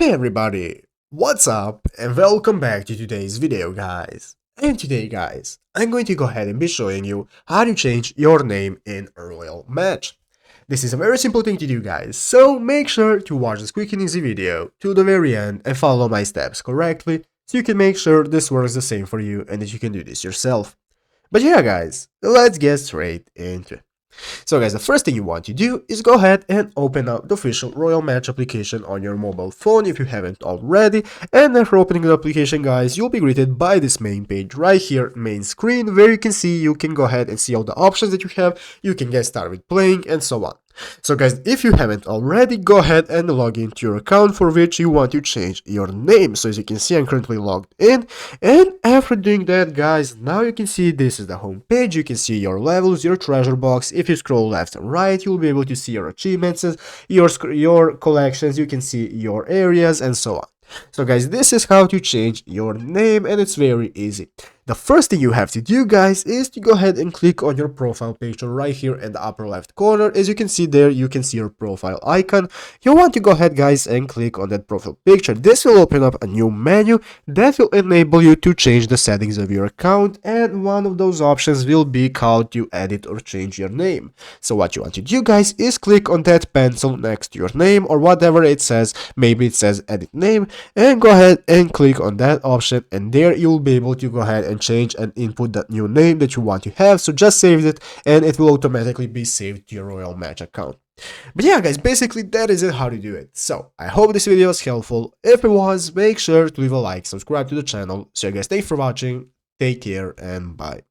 Hey everybody, what's up and welcome back to today's video guys. And today guys, I'm going to go ahead and be showing you how to change your name in a royal match. This is a very simple thing to do guys, so make sure to watch this quick and easy video to the very end and follow my steps correctly so you can make sure this works the same for you and that you can do this yourself. But yeah guys, let's get straight into it. So guys, the first thing you want to do is go ahead and open up the official Royal Match application on your mobile phone if you haven't already. And after opening the application guys, you'll be greeted by this main page right here, main screen, where you can go ahead and see all the options that you have. You can get started with playing and so on. So guys, if you haven't already, go ahead and log into your account for which you want to change your name. So as you can see, I'm currently logged in, and after doing that guys, now you can see this is the home page. You can see your levels, your treasure box. If you scroll left and right, you'll be able to see your achievements, your collections, you can see your areas and so on. So guys, this is how to change your name, and it's very easy. The first thing you have to do guys is to go ahead and click on your profile picture right here in the upper left corner. As you can see there, you can see your profile icon. You want to go ahead guys and click on that profile picture. This will open up a new menu that will enable you to change the settings of your account, and one of those options will be how to edit or change your name. So what you want to do guys is click on that pencil next to your name or whatever it says. Maybe it says edit name, and go ahead and click on that option, and there you'll be able to go ahead and change and input that new name that you want to have. So just save it and it will automatically be saved to your Royal Match account. But yeah guys, basically that is it, how to do it. So I hope this video was helpful. If it was, make sure to leave a like, subscribe to the channel. So you guys, thanks for watching, take care and bye.